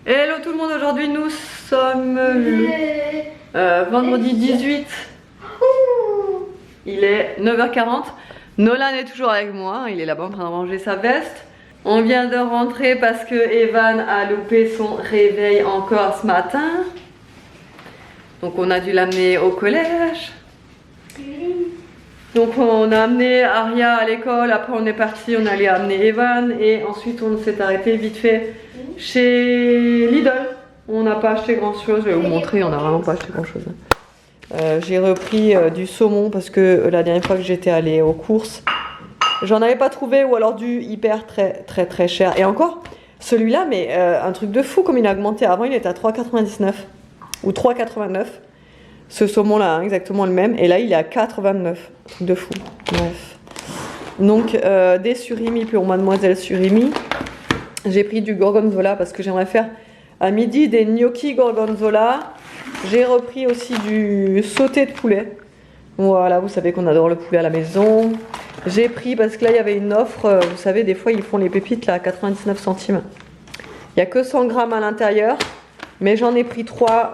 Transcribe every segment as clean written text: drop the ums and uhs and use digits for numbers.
Hello tout le monde, aujourd'hui nous sommes le vendredi 18. Il est 9h40. Nolan est toujours avec moi, il est là-bas en train de ranger sa veste. On vient de rentrer parce que Evan a loupé son réveil encore ce matin. Donc on a dû l'amener au collège. Donc on a amené Aria à l'école, après on est parti, on allait amener Evan et ensuite on s'est arrêté vite fait chez Lidl. On n'a pas acheté grand chose, je vais vous montrer, on n'a vraiment pas acheté grand chose. J'ai repris du saumon parce que la dernière fois que j'étais allée aux courses, j'en avais pas trouvé ou alors du hyper très cher. Et encore, celui-là, mais un truc de fou comme il a augmenté. Avant il était à 3,99 ou 3,89. Ce saumon là, hein, exactement le même. Et là il est à 4,29. Un truc de fou. Bref. Donc des surimi pour mademoiselle surimi. J'ai pris du gorgonzola parce que j'aimerais faire à midi des gnocchi gorgonzola. J'ai repris aussi du sauté de poulet. Voilà, vous savez qu'on adore le poulet à la maison. J'ai pris parce que là il y avait une offre. Vous savez, des fois ils font les pépites là à 99 centimes. Il n'y a que 100 grammes à l'intérieur. Mais j'en ai pris 3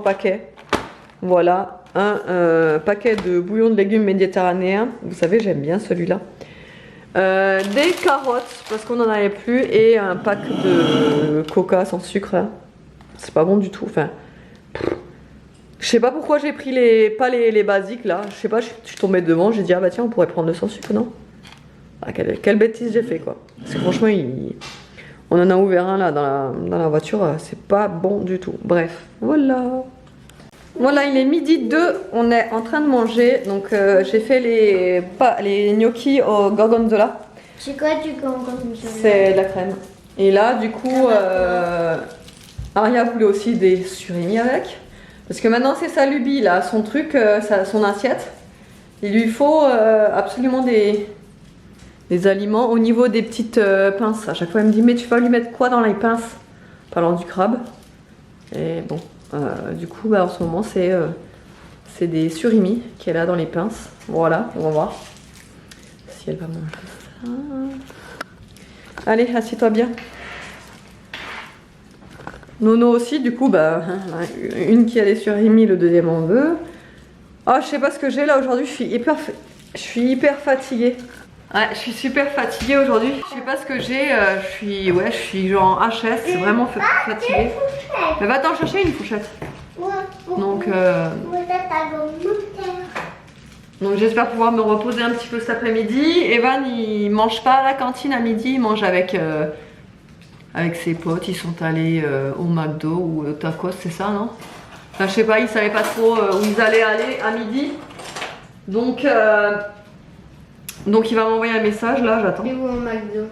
paquets. Voilà, un paquet de bouillon de légumes méditerranéens. Vous savez, j'aime bien celui-là. Des carottes parce qu'on n'en avait plus et un pack de coca sans sucre. Hein. C'est pas bon du tout. Enfin, je sais pas pourquoi j'ai pris pas les basiques là. Je sais pas, je suis tombée devant. J'ai dit ah bah tiens, on pourrait prendre le sans sucre, non? Ah, quelle bêtise j'ai fait quoi. Parce que franchement, on en a ouvert un là dans la voiture. C'est pas bon du tout. Bref, voilà. Voilà, il est midi 2, on est en train de manger, donc j'ai fait les gnocchi au gorgonzola. C'est quoi du gorgonzola? C'est de la crème. Et là, du coup, Aria voulait aussi des surimi avec. Parce que maintenant, c'est sa lubie, là, son truc, son assiette. Il lui faut absolument des aliments au niveau des petites pinces. À chaque fois, elle me dit, mais tu vas lui mettre quoi dans les pinces? Parlant du crabe. Et bon. Du coup, bah, en ce moment, c'est des surimi qu'elle a dans les pinces. Voilà, on va voir si elle va manger ça. Allez, assieds-toi bien. Nono aussi, du coup, bah, une qui a des surimi, le deuxième en veut. Ah, je sais pas ce que j'ai là aujourd'hui, je suis hyper fatiguée. Ouais, je suis super fatiguée aujourd'hui. Je sais pas ce que j'ai, je suis genre en HS, c'est vraiment fatiguée. Mais va t'en chercher une fourchette. Donc j'espère pouvoir me reposer un petit peu cet après-midi. Evan il mange pas à la cantine à midi, il mange avec ses potes. Ils sont allés au McDo ou au Tacos, c'est ça non? Enfin je sais pas, ils savaient pas trop où ils allaient aller à midi. Donc il va m'envoyer un message là, j'attends. Et où au McDo?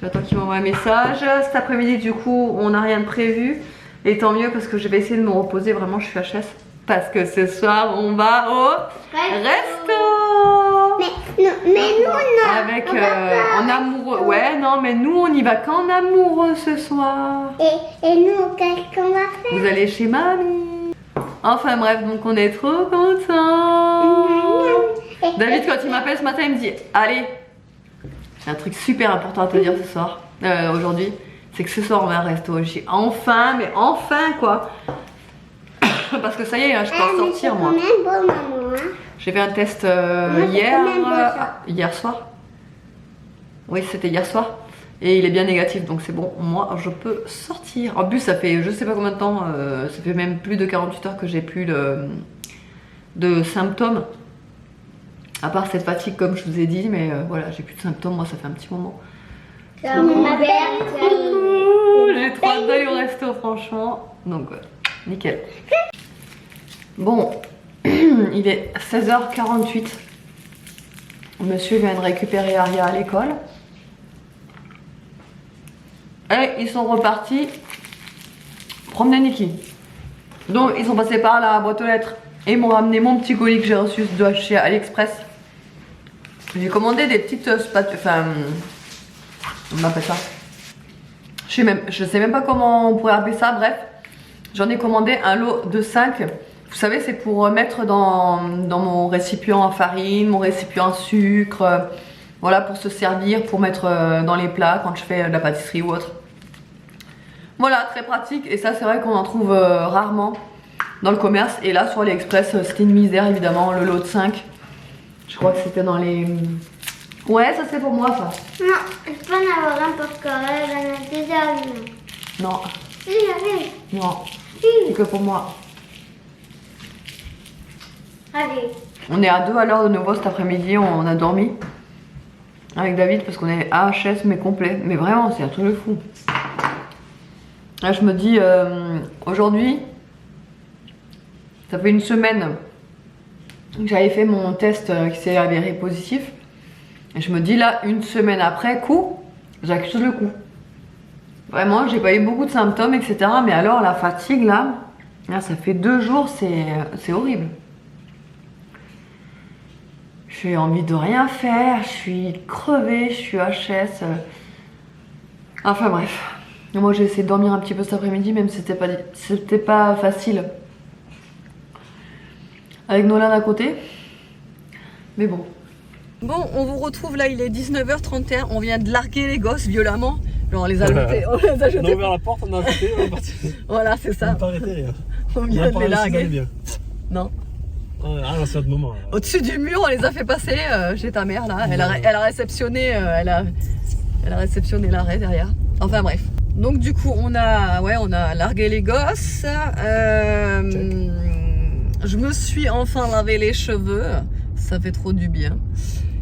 J'attends qu'il m'envoie un message. Cet après-midi du coup on n'a rien de prévu. Et tant mieux parce que je vais essayer de me reposer, vraiment je suis HS. Parce que ce soir on va au resto. Mais nous non. Avec en amoureux. Ouais non mais nous on y va qu'en amoureux ce soir. Et nous qu'est-ce qu'on va faire? Vous allez chez mamie. Enfin bref, donc on est trop contents. David quand il m'appelle ce matin il me dit allez, j'ai un truc super important à te dire ce soir, aujourd'hui, c'est que ce soir on va à un resto. J'ai enfin, mais enfin quoi. Parce que ça y est, hein, je peux sortir moi. J'ai fait un test hier soir. Oui c'était hier soir. Et il est bien négatif donc c'est bon, moi je peux sortir. En plus ça fait je sais pas combien de temps, ça fait même plus de 48 heures que j'ai plus de symptômes. À part cette fatigue comme je vous ai dit, mais voilà, j'ai plus de symptômes, moi ça fait un petit moment. J'ai trop hâte d'aller au resto franchement. Donc ouais, nickel. Bon, il est 16h48. Monsieur vient de récupérer Aria à l'école. Et ils sont repartis promener Niki. Donc ils sont passés par la boîte aux lettres et ils m'ont ramené mon petit colis que j'ai reçu de chez AliExpress. J'ai commandé des petites enfin, on appelle ça. Je sais même pas comment on pourrait appeler ça, bref. J'en ai commandé un lot de 5. Vous savez, c'est pour mettre dans mon récipient à farine, mon récipient à sucre. Voilà, pour se servir, pour mettre dans les plats quand je fais de la pâtisserie ou autre. Voilà, très pratique. Et ça, c'est vrai qu'on en trouve rarement dans le commerce. Et là, sur AliExpress, c'était une misère, évidemment. Le lot de 5. Je crois que c'était dans les... Ouais, ça c'est pour moi, ça. Non, je peux en avoir un parce qu'elle en a déjà une. Non, Si, j'arrive. non, Si. c'est que pour moi. Allez. On est à 2 à l'heure de nouveau cet après-midi. On a dormi avec David parce qu'on est AHS mais complet. Mais vraiment, c'est un truc de fou. Là, je me dis, aujourd'hui, ça fait une semaine que j'avais fait mon test qui s'est avéré positif. Et je me dis là, une semaine après coup, j'accuse le coup. Vraiment, j'ai pas eu beaucoup de symptômes, etc. Mais alors, la fatigue, là ça fait 2 jours, c'est horrible. J'ai envie de rien faire, je suis crevée, je suis HS. Enfin bref. Moi, j'ai essayé de dormir un petit peu cet après-midi, même si c'était pas facile. Avec Nolan à côté. Mais bon. Bon, on vous retrouve là, il est 19h31. On vient de larguer les gosses violemment. Genre, on les a jetés. On a ouvert la porte, on a jeté, on est parti. Voilà, c'est On ça. n'a pas arrêté. On vient de les larguer. Bien. Non. Ah, c'est notre moment. Là. Au-dessus du mur, on les a fait passer. Chez ta mère là. Elle a réceptionné. Elle a réceptionné l'arrêt derrière. Enfin bref. Donc du coup, on a largué les gosses. Je me suis enfin lavé les cheveux. Ça fait trop du bien.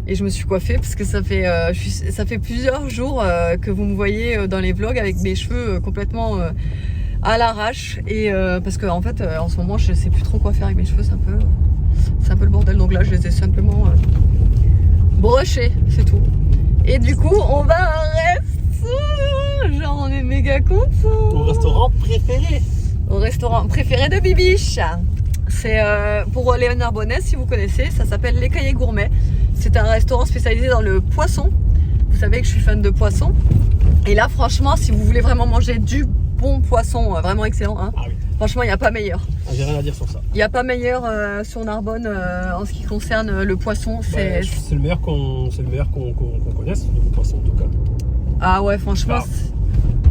Et je me suis coiffée parce que ça fait plusieurs jours que vous me voyez dans les vlogs avec mes cheveux complètement à l'arrache. Et parce que en fait, en ce moment, je sais plus trop quoi faire avec mes cheveux. C'est un peu le bordel. Donc là, je les ai simplement brochés, c'est tout. Et du coup, on va à un resto. Genre, on est méga contents. Au restaurant préféré. Au restaurant préféré de Bibiche. C'est pour Léonard Bonnet, si vous connaissez, ça s'appelle Les Cahiers Gourmets. C'est un restaurant spécialisé dans le poisson. Vous savez que je suis fan de poisson. Et là, franchement, si vous voulez vraiment manger du bon poisson, vraiment excellent, hein, Ah oui. franchement, il n'y a pas meilleur. Ah, j'ai rien à dire sur ça. Il n'y a pas meilleur sur Narbonne en ce qui concerne le poisson. C'est le meilleur qu'on connaisse, niveau poisson en tout cas. Ah ouais, franchement. Ah.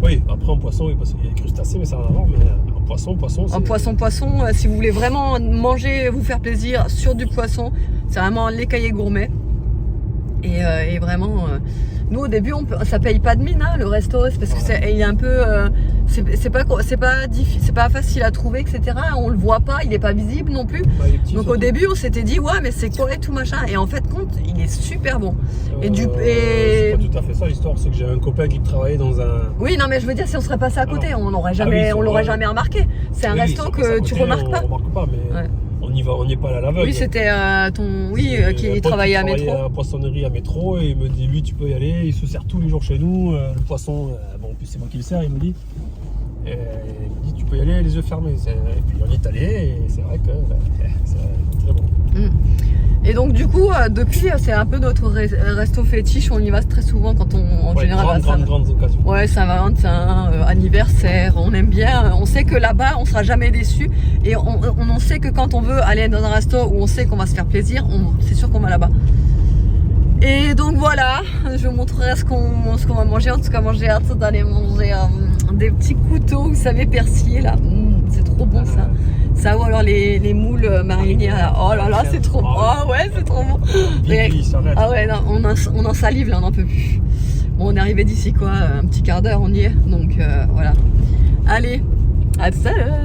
Oui, après en poisson, oui, parce qu'il y a des crustacés, mais ça n'a rien à voir. Mais en poisson, en poisson, si vous voulez vraiment manger, vous faire plaisir sur du poisson, c'est vraiment Les Cahiers Gourmets. Et vraiment, nous au début, ça paye pas de mine, hein, le resto, c'est parce que il est un peu, c'est pas facile à trouver, etc. On le voit pas, il est pas visible non plus. Bah, donc au début, on s'était dit ouais, mais c'est quoi et tout machin. Et en fait, compte, il est super bon. C'est pas tout à fait ça l'histoire, c'est que j'ai un copain qui travaillait dans un. Oui, non, mais je veux dire, si on serait passé à côté, on l'aurait jamais remarqué. C'est un resto que tu remarques pas. On remarque pas, mais. Ouais. On n'y est pas à l'aveugle. Oui, c'était qui travaillait à Métro. À la poissonnerie à Métro et il me dit lui tu peux y aller, il se sert tous les jours chez nous, le poisson, bon en plus c'est moi qui le sers, il me dit. Et il me dit tu peux y aller les yeux fermés. Et puis on y est allé et c'est vrai que c'est très bon. Et donc du coup depuis c'est un peu notre resto fétiche, on y va très souvent quand en général grande occasion. Ouais, Saint-Valentin, anniversaire, on aime bien, on sait que là-bas on sera jamais déçu et on sait que quand on veut aller dans un resto où on sait qu'on va se faire plaisir, c'est sûr qu'on va là-bas. Et donc voilà, je vous montrerai ce qu'on va manger. En tout cas, moi j'ai hâte d'aller manger des petits couteaux, vous savez, persillés là. C'est trop bon ça. Ça ou alors les moules marinières là. Oh là là, c'est trop bon. Oh ouais, c'est trop bon. Ah ouais, non, on en salive là, on n'en peut plus. Bon, on est arrivé d'ici quoi, un petit quart d'heure, on y est. Donc voilà. Allez, à tout à l'heure.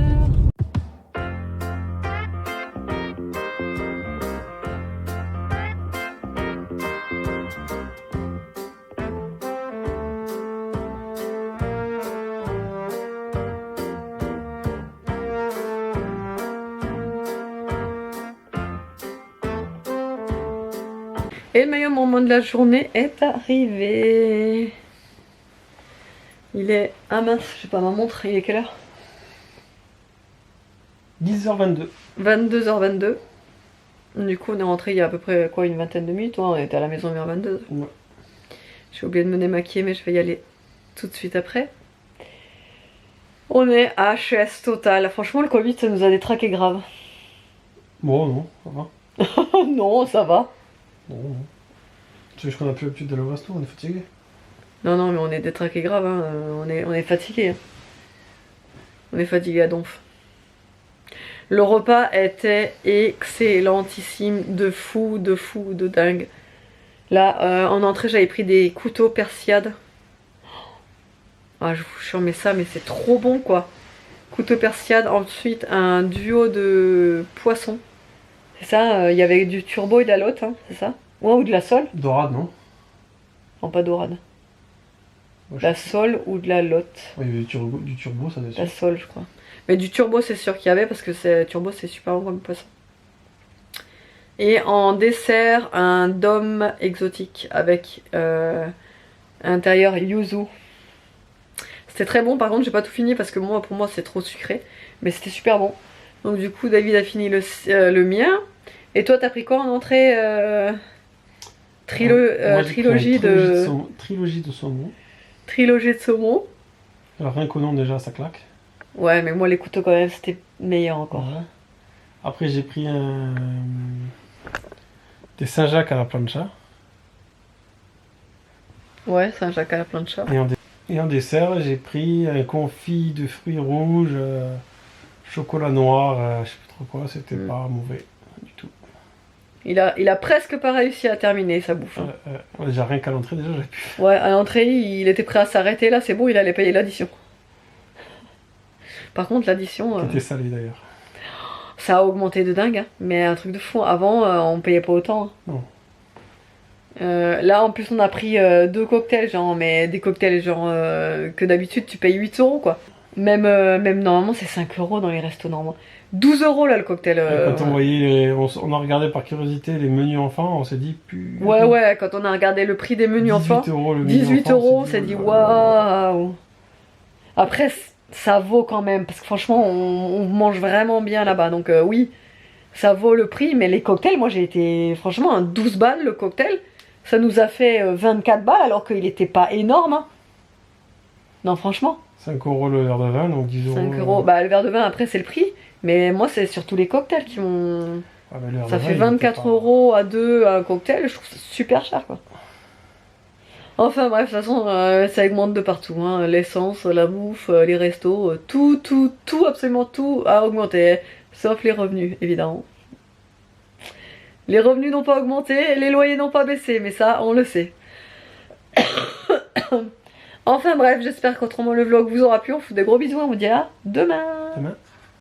Et le meilleur moment de la journée est arrivé. Il est... Ah mince, je sais pas ma montre, il est quelle heure? 10h22. 22h22. Du coup on est rentré il y a à peu près quoi, une vingtaine de minutes. Ouais, on était à la maison vers 22h. Ouais. J'ai oublié de me démaquiller mais je vais y aller tout de suite après. On est à HS total. Franchement le Covid ça nous a détraqué grave. Bon non, ça va. Non, ça va. Non. Tu veux qu'on a plus l'habitude d'aller au resto, on est fatigué. Non, mais on est détraqué grave, hein. On est fatigué. Hein. On est fatigué à donf. Le repas était excellentissime, de fou, de dingue. Là, en entrée, j'avais pris des couteaux persillades. Ah, je vous jure, mais ça, mais c'est trop bon, quoi. Couteau persillade, ensuite un duo de poissons. C'est ça, il y avait du turbo et de la lotte, hein, c'est ça? Ouais, ou de la sole? Dorade, non? Non, pas dorade. Moi, De la sole ou de la lotte? Ouais, il y avait du turbo, ça doit être La sûr. sole, je crois. Mais du turbo, c'est sûr qu'il y avait parce que turbo, c'est super bon comme poisson. Et en dessert, un dôme exotique avec intérieur yuzu. C'était très bon, par contre, j'ai pas tout fini parce que moi, pour moi, c'est trop sucré. Mais c'était super bon. Donc, du coup, David a fini le mien. Et toi, t'as pris quoi en entrée Moi, j'ai pris trilogie un de trilogie de saumon. trilogie de saumon. Alors, rien qu'au nom, déjà, ça claque. Ouais, mais moi, les couteaux, quand même, c'était meilleur encore. Ouais. Après, j'ai pris des Saint-Jacques à la plancha. Ouais, c'est un Jacques à la plancha. Et en dessert, j'ai pris un confit de fruits rouges, chocolat noir, je sais plus trop quoi, c'était pas mauvais du tout. Il a presque pas réussi à terminer sa bouffe. Hein. Ouais, déjà rien qu'à l'entrée, déjà j'avais pu. Ouais, à l'entrée, il était prêt à s'arrêter. Là, c'est bon, il allait payer l'addition. Par contre, l'addition, Qui était salé d'ailleurs. ça a augmenté de dingue. Hein. Mais un truc de fou. Avant, on payait pas autant. Hein. Non. Là, en plus, on a pris 2 cocktails, genre, mais des cocktails, genre, que d'habitude, tu payes 8 euros, quoi. Même normalement, c'est 5 euros dans les restos normaux. 12 euros, là, le cocktail. Quand on voyait, on a regardé par curiosité les menus enfants, on s'est dit, Ouais, quand on a regardé le prix des menus enfants, 18 euros le menu 18 enfant, euros, on s'est dit, waouh. Après, ça vaut quand même, parce que franchement, on mange vraiment bien là-bas. Donc, oui, ça vaut le prix, mais les cocktails, moi, j'ai été, franchement, un 12 balles le cocktail. Ça nous a fait 24 balles alors qu'il était pas énorme. Hein. Non, franchement. 5 euros le verre de vin, donc 10 euros. 5 euros. Bah, le verre de vin, après, c'est le prix. Mais moi, c'est surtout les cocktails qui m'ont. Ah, mais le verre Ça de vin, fait il 24 était pas- euros à 2 un cocktail. Je trouve ça super cher, quoi. Enfin, bref, de toute façon, ça augmente de partout. Hein. L'essence, la bouffe, les restos, tout, absolument tout a augmenté. Sauf les revenus, évidemment. Les revenus n'ont pas augmenté, les loyers n'ont pas baissé, mais ça, on le sait. Enfin bref, j'espère qu'autrement le vlog vous aura plu. On vous fait des gros bisous, on vous dit à demain. Demain.